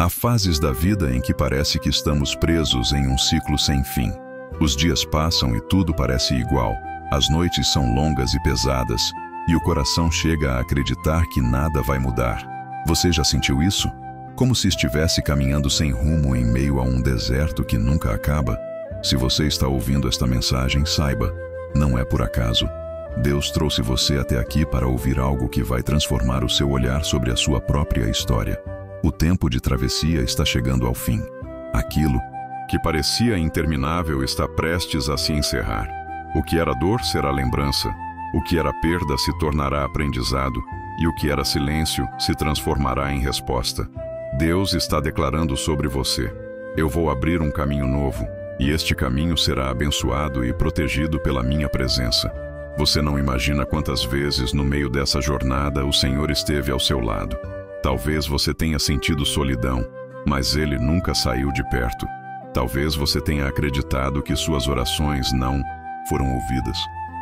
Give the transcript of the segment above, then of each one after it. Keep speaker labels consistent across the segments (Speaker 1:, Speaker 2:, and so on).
Speaker 1: Há fases da vida em que parece que estamos presos em um ciclo sem fim. Os dias passam e tudo parece igual. As noites são longas e pesadas, e o coração chega a acreditar que nada vai mudar. Você já sentiu isso? Como se estivesse caminhando sem rumo em meio a um deserto que nunca acaba? Se você está ouvindo esta mensagem, saiba, não é por acaso. Deus trouxe você até aqui para ouvir algo que vai transformar o seu olhar sobre a sua própria história. O tempo de travessia está chegando ao fim. Aquilo que parecia interminável está prestes a se encerrar. O que era dor será lembrança, o que era perda se tornará aprendizado, e o que era silêncio se transformará em resposta. Deus está declarando sobre você: eu vou abrir um caminho novo, e este caminho será abençoado e protegido pela minha presença. Você não imagina quantas vezes no meio dessa jornada o Senhor esteve ao seu lado. Talvez você tenha sentido solidão, mas Ele nunca saiu de perto. Talvez você tenha acreditado que suas orações não foram ouvidas,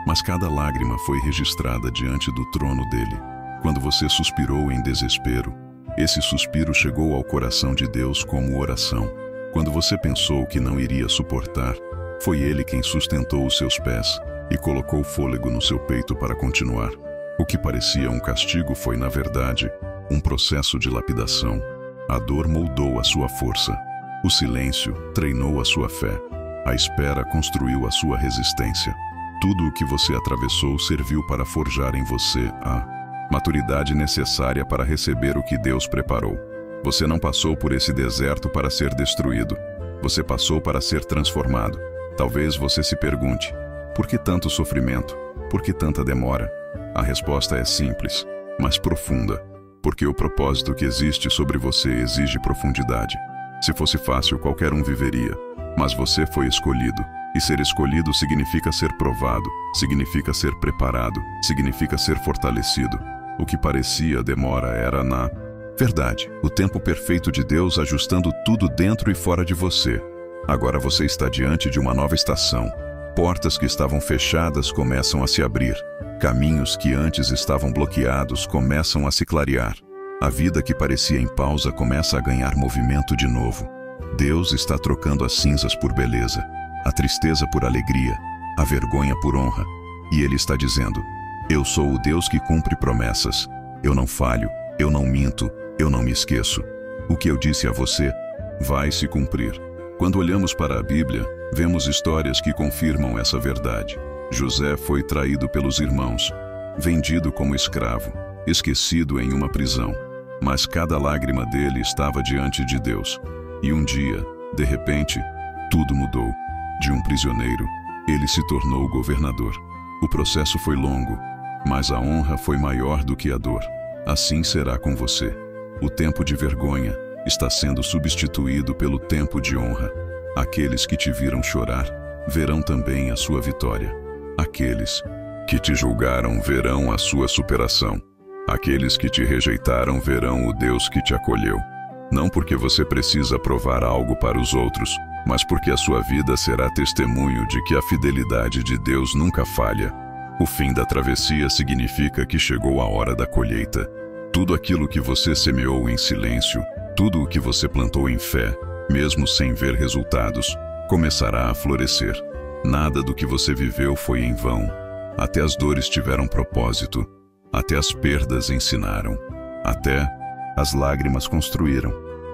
Speaker 1: mas cada lágrima foi registrada diante do trono dele. Quando você suspirou em desespero, esse suspiro chegou ao coração de Deus como oração. Quando você pensou que não iria suportar, foi Ele quem sustentou os seus pés e colocou fôlego no seu peito para continuar. O que parecia um castigo foi, na verdade, um processo de lapidação. A dor moldou a sua força. O silêncio treinou a sua fé. A espera construiu a sua resistência. Tudo o que você atravessou serviu para forjar em você a maturidade necessária para receber o que Deus preparou. Você não passou por esse deserto para ser destruído. Você passou para ser transformado. Talvez você se pergunte: por que tanto sofrimento? Por que tanta demora? A resposta é simples, mas profunda. Porque o propósito que existe sobre você exige profundidade. Se fosse fácil, qualquer um viveria. Mas você foi escolhido. E ser escolhido significa ser provado, significa ser preparado, significa ser fortalecido. O que parecia demora era, na verdade, o tempo perfeito de Deus ajustando tudo dentro e fora de você. Agora você está diante de uma nova estação. Portas que estavam fechadas começam a se abrir. Caminhos que antes estavam bloqueados começam a se clarear. A vida que parecia em pausa começa a ganhar movimento de novo. Deus está trocando as cinzas por beleza, a tristeza por alegria, a vergonha por honra. E Ele está dizendo: eu sou o Deus que cumpre promessas. Eu não falho, eu não minto, eu não me esqueço. O que eu disse a você vai se cumprir. Quando olhamos para a Bíblia, vemos histórias que confirmam essa verdade. José foi traído pelos irmãos, vendido como escravo, esquecido em uma prisão. Mas cada lágrima dele estava diante de Deus. E um dia, de repente, tudo mudou. De um prisioneiro, ele se tornou governador. O processo foi longo, mas a honra foi maior do que a dor. Assim será com você. O tempo de vergonha está sendo substituído pelo tempo de honra. Aqueles que te viram chorar verão também a sua vitória. Aqueles que te julgaram verão a sua superação. Aqueles que te rejeitaram verão o Deus que te acolheu. Não porque você precisa provar algo para os outros, mas porque a sua vida será testemunho de que a fidelidade de Deus nunca falha. O fim da travessia significa que chegou a hora da colheita. Tudo aquilo que você semeou em silêncio, tudo o que você plantou em fé, mesmo sem ver resultados, começará a florescer. Nada do que você viveu foi em vão. Até as dores tiveram propósito. Até as perdas ensinaram. Até as lágrimas construíram.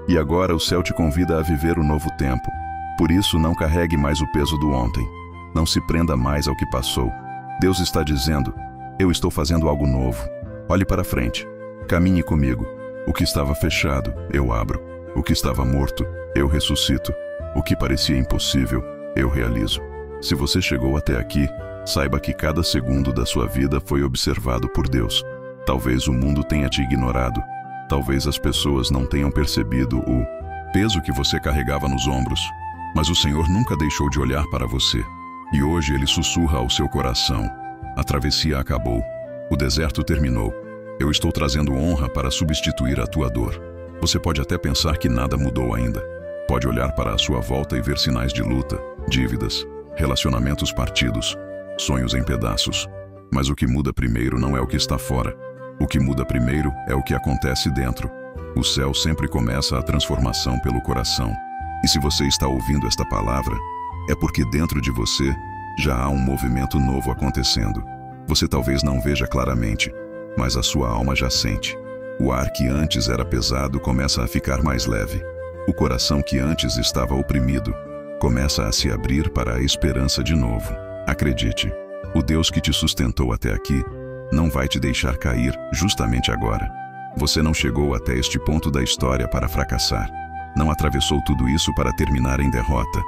Speaker 1: E agora o céu te convida a viver o novo tempo. Por isso, não carregue mais o peso do ontem. Não se prenda mais ao que passou. Deus está dizendo: eu estou fazendo algo novo. Olhe para frente. Caminhe comigo. O que estava fechado, eu abro. O que estava morto, eu ressuscito. O que parecia impossível, eu realizo. Se você chegou até aqui, saiba que cada segundo da sua vida foi observado por Deus. Talvez o mundo tenha te ignorado. Talvez as pessoas não tenham percebido o peso que você carregava nos ombros. Mas o Senhor nunca deixou de olhar para você. E hoje Ele sussurra ao seu coração: a travessia acabou. O deserto terminou. Eu estou trazendo honra para substituir a tua dor. Você pode até pensar que nada mudou ainda. Pode olhar para a sua volta e ver sinais de luta, dívidas, relacionamentos partidos, sonhos em pedaços. Mas o que muda primeiro não é o que está fora. O que muda primeiro é o que acontece dentro. O céu sempre começa a transformação pelo coração. E se você está ouvindo esta palavra, é porque dentro de você já há um movimento novo acontecendo. Você talvez não veja claramente, mas a sua alma já sente. O ar que antes era pesado começa a ficar mais leve. O coração que antes estava oprimido começa a se abrir para a esperança de novo. Acredite, o Deus que te sustentou até aqui não vai te deixar cair justamente agora. Você não chegou até este ponto da história para fracassar. Não atravessou tudo isso para terminar em derrota.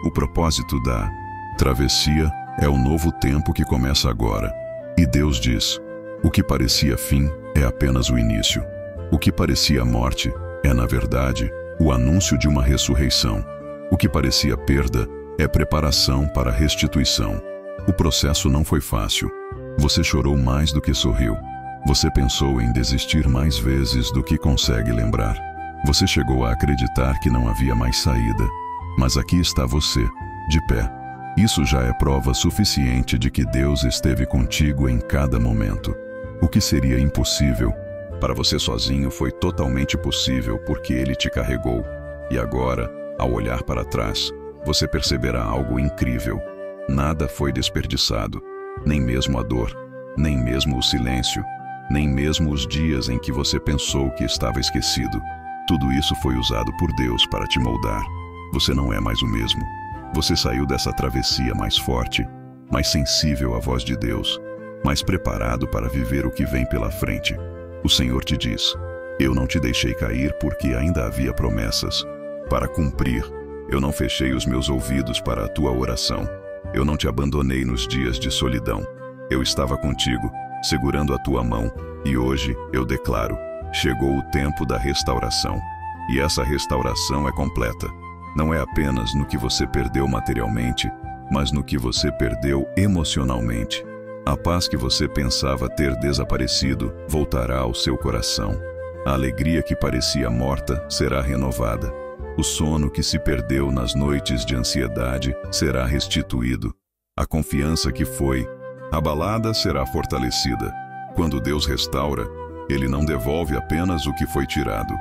Speaker 1: O propósito da travessia é o novo tempo que começa agora. E Deus diz: o que parecia fim é apenas o início. O que parecia morte é, na verdade, o anúncio de uma ressurreição. O que parecia perda é preparação para a restituição. O processo não foi fácil. Você chorou mais do que sorriu. Você pensou em desistir mais vezes do que consegue lembrar. Você chegou a acreditar que não havia mais saída. Mas aqui está você, de pé. Isso já é prova suficiente de que Deus esteve contigo em cada momento. O que seria impossível para você sozinho foi totalmente possível porque Ele te carregou. E agora, ao olhar para trás, você perceberá algo incrível. Nada foi desperdiçado, nem mesmo a dor, nem mesmo o silêncio, nem mesmo os dias em que você pensou que estava esquecido. Tudo isso foi usado por Deus para te moldar. Você não é mais o mesmo. Você saiu dessa travessia mais forte, mais sensível à voz de Deus, mais preparado para viver o que vem pela frente. O Senhor te diz: eu não te deixei cair porque ainda havia promessas para cumprir. Eu não fechei os meus ouvidos para a tua oração. Eu não te abandonei nos dias de solidão. Eu estava contigo, segurando a tua mão, e hoje eu declaro: chegou o tempo da restauração. E essa restauração é completa. Não é apenas no que você perdeu materialmente, mas no que você perdeu emocionalmente. A paz que você pensava ter desaparecido voltará ao seu coração. A alegria que parecia morta será renovada. O sono que se perdeu nas noites de ansiedade será restituído. A confiança que foi abalada será fortalecida. Quando Deus restaura, Ele não devolve apenas o que foi tirado.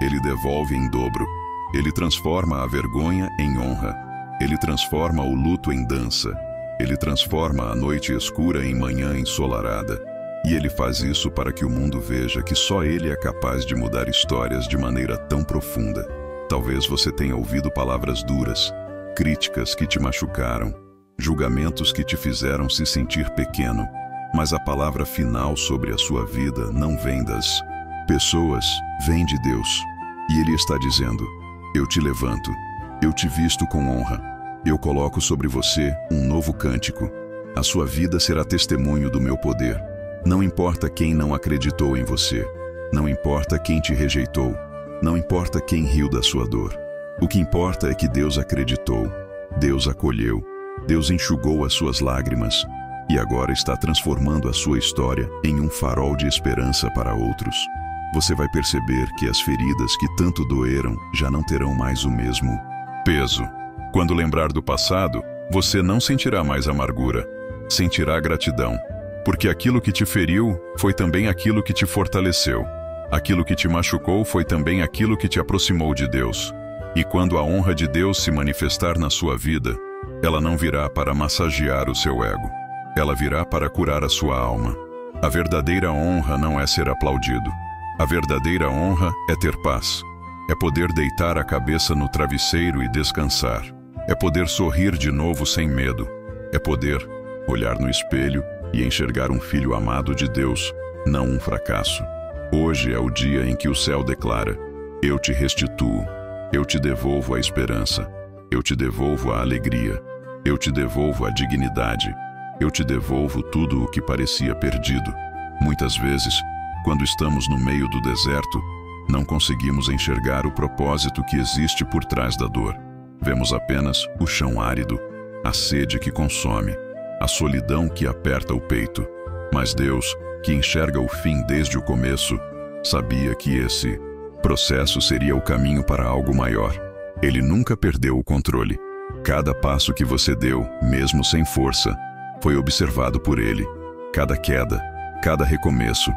Speaker 1: Ele devolve em dobro. Ele transforma a vergonha em honra. Ele transforma o luto em dança. Ele transforma a noite escura em manhã ensolarada. E Ele faz isso para que o mundo veja que só Ele é capaz de mudar histórias de maneira tão profunda. Talvez você tenha ouvido palavras duras, críticas que te machucaram, julgamentos que te fizeram se sentir pequeno, mas a palavra final sobre a sua vida não vem das pessoas, vem de Deus. E Ele está dizendo: eu te levanto, eu te visto com honra, eu coloco sobre você um novo cântico. A sua vida será testemunho do meu poder. Não importa quem não acreditou em você, não importa quem te rejeitou, não importa quem riu da sua dor. O que importa é que Deus acreditou, Deus acolheu, Deus enxugou as suas lágrimas e agora está transformando a sua história em um farol de esperança para outros. Você vai perceber que as feridas que tanto doeram já não terão mais o mesmo peso. Quando lembrar do passado, você não sentirá mais amargura, sentirá gratidão, porque aquilo que te feriu foi também aquilo que te fortaleceu. Aquilo que te machucou foi também aquilo que te aproximou de Deus. E quando a honra de Deus se manifestar na sua vida, ela não virá para massagear o seu ego. Ela virá para curar a sua alma. A verdadeira honra não é ser aplaudido. A verdadeira honra é ter paz. É poder deitar a cabeça no travesseiro e descansar. É poder sorrir de novo sem medo. É poder olhar no espelho e enxergar um filho amado de Deus, não um fracasso. Hoje é o dia em que o céu declara: eu te restituo, eu te devolvo a esperança, eu te devolvo a alegria, eu te devolvo a dignidade, eu te devolvo tudo o que parecia perdido. Muitas vezes, quando estamos no meio do deserto, não conseguimos enxergar o propósito que existe por trás da dor. Vemos apenas o chão árido, a sede que consome, a solidão que aperta o peito. Mas Deus, que enxerga o fim desde o começo, sabia que esse processo seria o caminho para algo maior. Ele nunca perdeu o controle. Cada passo que você deu, mesmo sem força, foi observado por Ele. Cada queda, cada recomeço,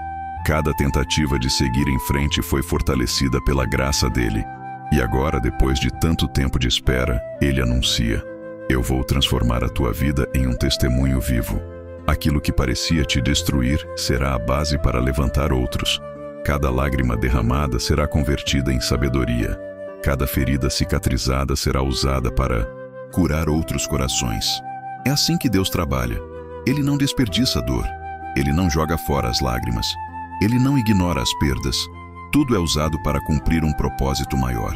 Speaker 1: Cada tentativa de seguir em frente foi fortalecida pela graça dele. E agora, depois de tanto tempo de espera, ele anuncia: eu vou transformar a tua vida em um testemunho vivo. Aquilo que parecia te destruir será a base para levantar outros. Cada lágrima derramada será convertida em sabedoria. Cada ferida cicatrizada será usada para curar outros corações. É assim que Deus trabalha. Ele não desperdiça dor. Ele não joga fora as lágrimas. Ele não ignora as perdas. Tudo é usado para cumprir um propósito maior.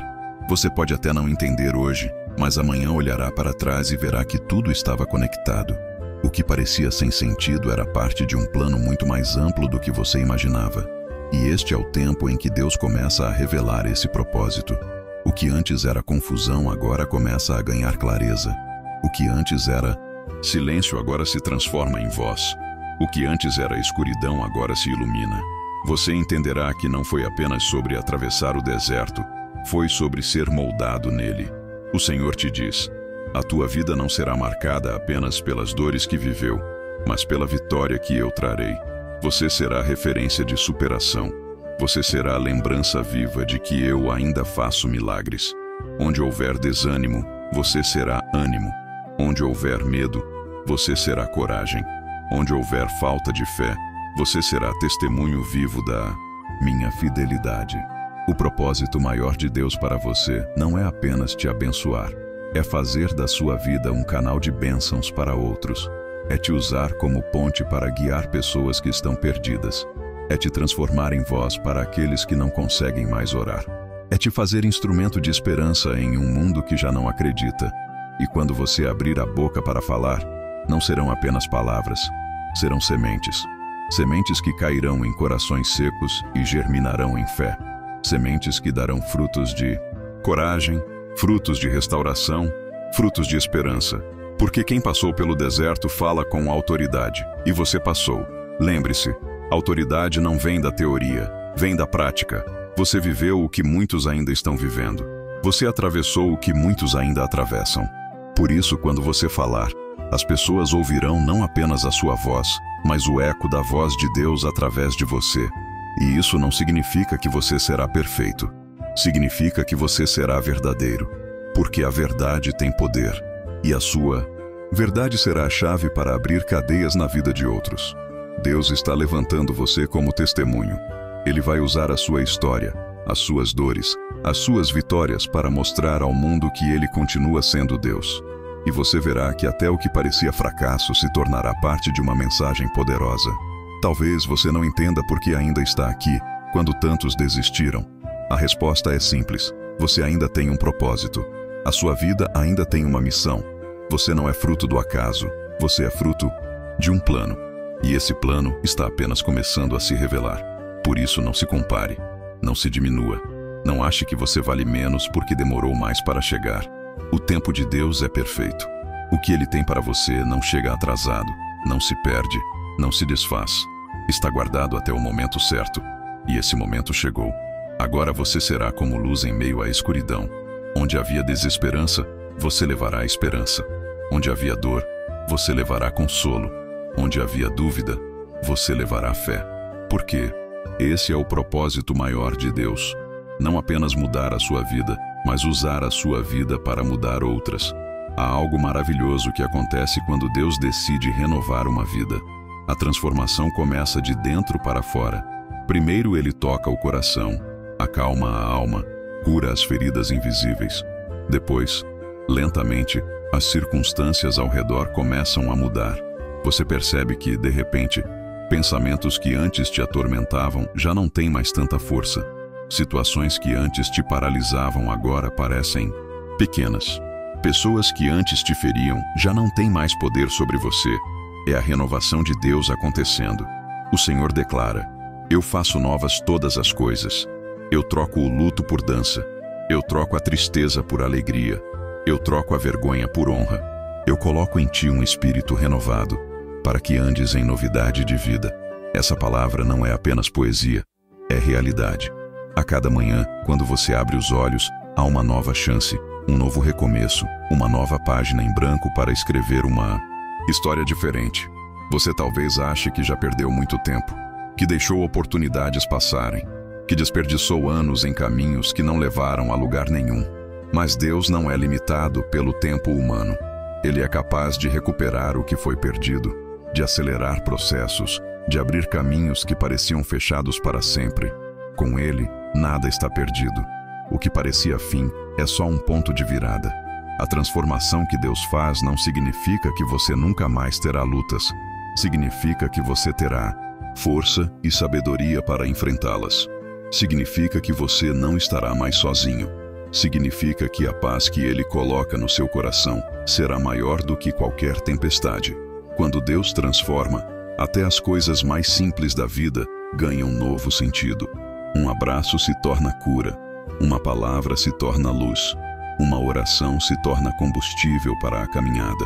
Speaker 1: Você pode até não entender hoje, mas amanhã olhará para trás e verá que tudo estava conectado. O que parecia sem sentido era parte de um plano muito mais amplo do que você imaginava. E este é o tempo em que Deus começa a revelar esse propósito. O que antes era confusão agora começa a ganhar clareza. O que antes era silêncio agora se transforma em voz. O que antes era escuridão agora se ilumina. Você entenderá que não foi apenas sobre atravessar o deserto, foi sobre ser moldado nele. O Senhor te diz: a tua vida não será marcada apenas pelas dores que viveu, mas pela vitória que eu trarei. Você será referência de superação. Você será a lembrança viva de que eu ainda faço milagres. Onde houver desânimo, você será ânimo. Onde houver medo, você será coragem. Onde houver falta de fé, você será testemunho vivo da minha fidelidade. O propósito maior de Deus para você não é apenas te abençoar. É fazer da sua vida um canal de bênçãos para outros. É te usar como ponte para guiar pessoas que estão perdidas. É te transformar em voz para aqueles que não conseguem mais orar. É te fazer instrumento de esperança em um mundo que já não acredita. E quando você abrir a boca para falar, não serão apenas palavras, serão sementes. Sementes que cairão em corações secos e germinarão em fé. Sementes que darão frutos de coragem, frutos de restauração, frutos de esperança. Porque quem passou pelo deserto fala com autoridade, e você passou. Lembre-se, autoridade não vem da teoria, vem da prática. Você viveu o que muitos ainda estão vivendo. Você atravessou o que muitos ainda atravessam. Por isso, quando você falar, as pessoas ouvirão não apenas a sua voz, mas o eco da voz de Deus através de você. E isso não significa que você será perfeito. Significa que você será verdadeiro. Porque a verdade tem poder. E a sua verdade será a chave para abrir cadeias na vida de outros. Deus está levantando você como testemunho. Ele vai usar a sua história, as suas dores, as suas vitórias para mostrar ao mundo que Ele continua sendo Deus. E você verá que até o que parecia fracasso se tornará parte de uma mensagem poderosa. Talvez você não entenda por que ainda está aqui, quando tantos desistiram. A resposta é simples: você ainda tem um propósito. A sua vida ainda tem uma missão. Você não é fruto do acaso, você é fruto de um plano. E esse plano está apenas começando a se revelar. Por isso, não se compare, não se diminua. Não ache que você vale menos porque demorou mais para chegar. O tempo de Deus é perfeito. O que Ele tem para você não chega atrasado, não se perde, não se desfaz. Está guardado até o momento certo. E esse momento chegou. Agora você será como luz em meio à escuridão. Onde havia desesperança, você levará esperança. Onde havia dor, você levará consolo. Onde havia dúvida, você levará fé. Porque esse é o propósito maior de Deus. Não apenas mudar a sua vida, mas usar a sua vida para mudar outras. Há algo maravilhoso que acontece quando Deus decide renovar uma vida. A transformação começa de dentro para fora. Primeiro Ele toca o coração, acalma a alma, cura as feridas invisíveis. Depois, lentamente, as circunstâncias ao redor começam a mudar. Você percebe que, de repente, pensamentos que antes te atormentavam já não têm mais tanta força. Situações que antes te paralisavam agora parecem pequenas. Pessoas que antes te feriam já não têm mais poder sobre você. É a renovação de Deus acontecendo. O Senhor declara: eu faço novas todas as coisas. Eu troco o luto por dança. Eu troco a tristeza por alegria. Eu troco a vergonha por honra. Eu coloco em ti um espírito renovado, para que andes em novidade de vida. Essa palavra não é apenas poesia, é realidade. A cada manhã, quando você abre os olhos, há uma nova chance, um novo recomeço, uma nova página em branco para escrever uma história diferente. Você talvez ache que já perdeu muito tempo, que deixou oportunidades passarem, que desperdiçou anos em caminhos que não levaram a lugar nenhum. Mas Deus não é limitado pelo tempo humano. Ele é capaz de recuperar o que foi perdido, de acelerar processos, de abrir caminhos que pareciam fechados para sempre. Com Ele, nada está perdido. O que parecia fim é só um ponto de virada. A transformação que Deus faz não significa que você nunca mais terá lutas. Significa que você terá força e sabedoria para enfrentá-las. Significa que você não estará mais sozinho. Significa que a paz que Ele coloca no seu coração será maior do que qualquer tempestade. Quando Deus transforma, até as coisas mais simples da vida ganham um novo sentido. Um abraço se torna cura, uma palavra se torna luz, uma oração se torna combustível para a caminhada.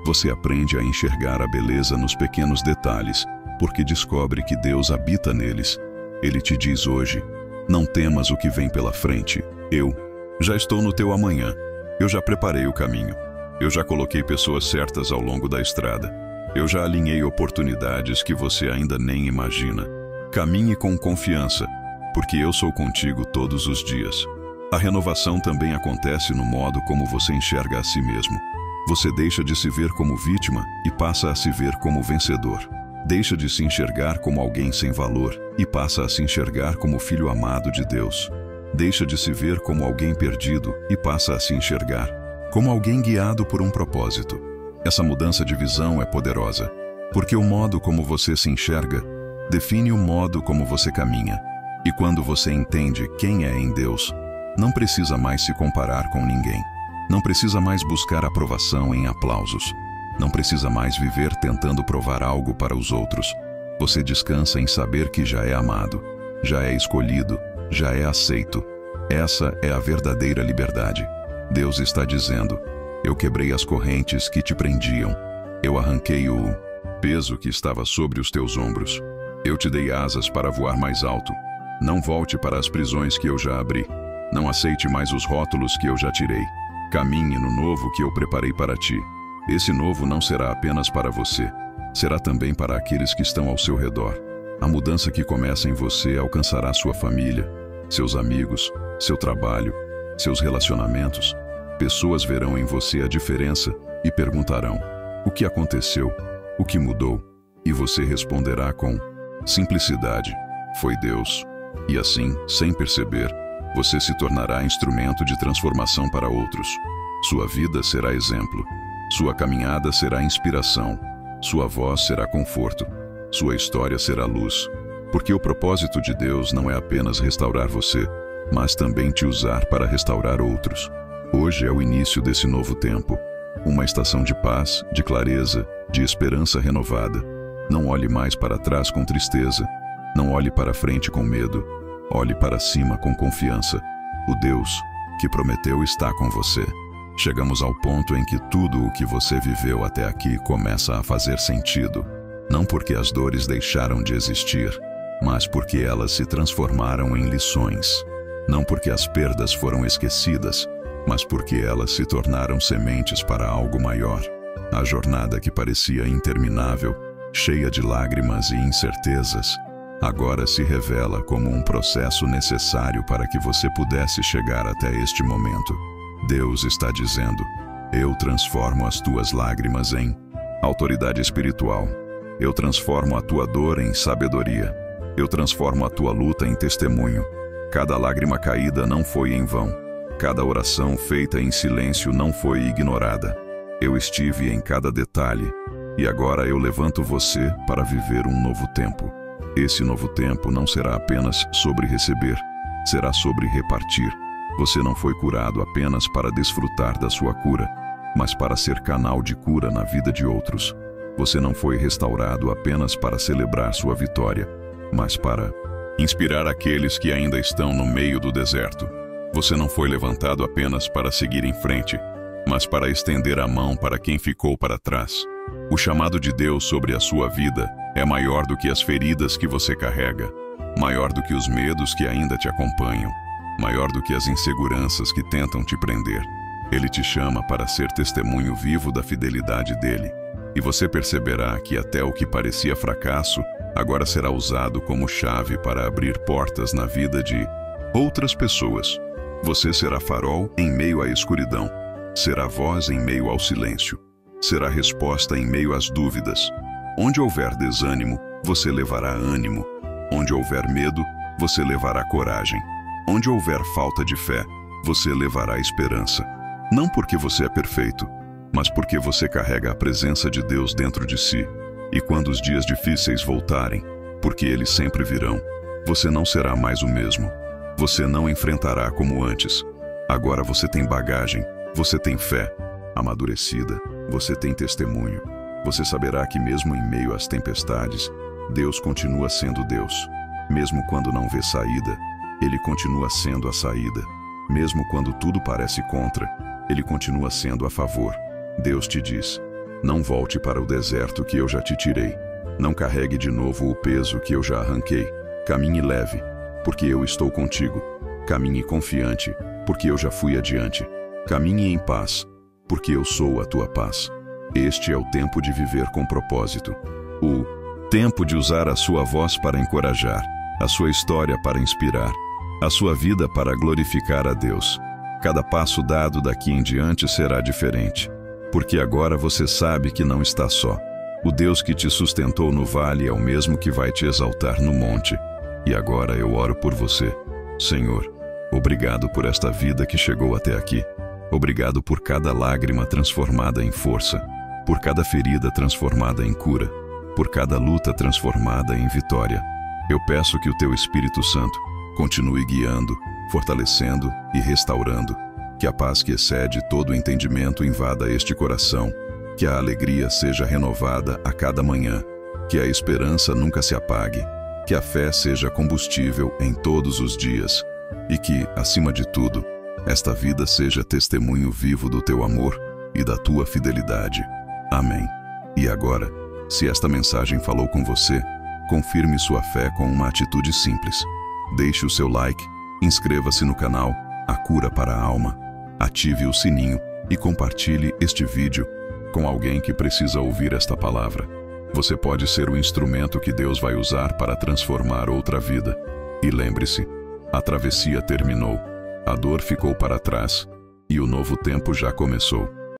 Speaker 1: Você aprende a enxergar a beleza nos pequenos detalhes, porque descobre que Deus habita neles. Ele te diz hoje: não temas o que vem pela frente. Eu já estou no teu amanhã. Eu já preparei o caminho. Eu já coloquei pessoas certas ao longo da estrada. Eu já alinhei oportunidades que você ainda nem imagina. Caminhe com confiança, porque eu sou contigo todos os dias. A renovação também acontece no modo como você enxerga a si mesmo. Você deixa de se ver como vítima e passa a se ver como vencedor. Deixa de se enxergar como alguém sem valor e passa a se enxergar como filho amado de Deus. Deixa de se ver como alguém perdido e passa a se enxergar como alguém guiado por um propósito. Essa mudança de visão é poderosa, porque o modo como você se enxerga define o modo como você caminha. E quando você entende quem é em Deus, não precisa mais se comparar com ninguém. Não precisa mais buscar aprovação em aplausos. Não precisa mais viver tentando provar algo para os outros. Você descansa em saber que já é amado, já é escolhido, já é aceito. Essa é a verdadeira liberdade. Deus está dizendo: eu quebrei as correntes que te prendiam. Eu arranquei o peso que estava sobre os teus ombros. Eu te dei asas para voar mais alto. Não volte para as prisões que eu já abri. Não aceite mais os rótulos que eu já tirei. Caminhe no novo que eu preparei para ti. Esse novo não será apenas para você. Será também para aqueles que estão ao seu redor. A mudança que começa em você alcançará sua família, seus amigos, seu trabalho, seus relacionamentos. Pessoas verão em você a diferença e perguntarão: o que aconteceu? O que mudou? E você responderá com simplicidade: foi Deus. E assim, sem perceber, você se tornará instrumento de transformação para outros. Sua vida será exemplo. Sua caminhada será inspiração. Sua voz será conforto. Sua história será luz. Porque o propósito de Deus não é apenas restaurar você, mas também te usar para restaurar outros. Hoje é o início desse novo tempo. Uma estação de paz, de clareza, de esperança renovada. Não olhe mais para trás com tristeza. Não olhe para frente com medo. Olhe para cima com confiança. O Deus que prometeu está com você. Chegamos ao ponto em que tudo o que você viveu até aqui começa a fazer sentido. Não porque as dores deixaram de existir, mas porque elas se transformaram em lições. Não porque as perdas foram esquecidas, mas porque elas se tornaram sementes para algo maior. A jornada que parecia interminável, cheia de lágrimas e incertezas, agora se revela como um processo necessário para que você pudesse chegar até este momento. Deus está dizendo: eu transformo as tuas lágrimas em autoridade espiritual. Eu transformo a tua dor em sabedoria. Eu transformo a tua luta em testemunho. Cada lágrima caída não foi em vão. Cada oração feita em silêncio não foi ignorada. Eu estive em cada detalhe, e agora eu levanto você para viver um novo tempo. Esse novo tempo não será apenas sobre receber, será sobre repartir. Você não foi curado apenas para desfrutar da sua cura, mas para ser canal de cura na vida de outros. Você não foi restaurado apenas para celebrar sua vitória, mas para inspirar aqueles que ainda estão no meio do deserto. Você não foi levantado apenas para seguir em frente, mas para estender a mão para quem ficou para trás. O chamado de Deus sobre a sua vida é maior do que as feridas que você carrega, maior do que os medos que ainda te acompanham, maior do que as inseguranças que tentam te prender. Ele te chama para ser testemunho vivo da fidelidade dele, e você perceberá que até o que parecia fracasso agora será usado como chave para abrir portas na vida de outras pessoas. Você será farol em meio à escuridão, será voz em meio ao silêncio, será resposta em meio às dúvidas. Onde houver desânimo, você levará ânimo. Onde houver medo, você levará coragem. Onde houver falta de fé, você levará esperança. Não porque você é perfeito, mas porque você carrega a presença de Deus dentro de si. E quando os dias difíceis voltarem, porque eles sempre virão, você não será mais o mesmo. Você não enfrentará como antes. Agora você tem bagagem, você tem fé amadurecida, você tem testemunho. Você saberá que mesmo em meio às tempestades, Deus continua sendo Deus. Mesmo quando não vê saída, Ele continua sendo a saída. Mesmo quando tudo parece contra, Ele continua sendo a favor. Deus te diz: não volte para o deserto que eu já te tirei. Não carregue de novo o peso que eu já arranquei. Caminhe leve, porque eu estou contigo. Caminhe confiante, porque eu já fui adiante. Caminhe em paz, porque eu sou a tua paz. Este é o tempo de viver com propósito. O tempo de usar a sua voz para encorajar, a sua história para inspirar, a sua vida para glorificar a Deus. Cada passo dado daqui em diante será diferente, porque agora você sabe que não está só. O Deus que te sustentou no vale é o mesmo que vai te exaltar no monte. E agora eu oro por você. Senhor, obrigado por esta vida que chegou até aqui. Obrigado por cada lágrima transformada em força, por cada ferida transformada em cura, por cada luta transformada em vitória. Eu peço que o Teu Espírito Santo continue guiando, fortalecendo e restaurando. Que a paz que excede todo entendimento invada este coração. Que a alegria seja renovada a cada manhã. Que a esperança nunca se apague. Que a fé seja combustível em todos os dias. E que, acima de tudo, esta vida seja testemunho vivo do Teu amor e da Tua fidelidade. Amém. E agora, se esta mensagem falou com você, confirme sua fé com uma atitude simples. Deixe o seu like, inscreva-se no canal A Cura para a Alma, ative o sininho e compartilhe este vídeo com alguém que precisa ouvir esta palavra. Você pode ser o instrumento que Deus vai usar para transformar outra vida. E lembre-se, a travessia terminou, a dor ficou para trás e o novo tempo já começou.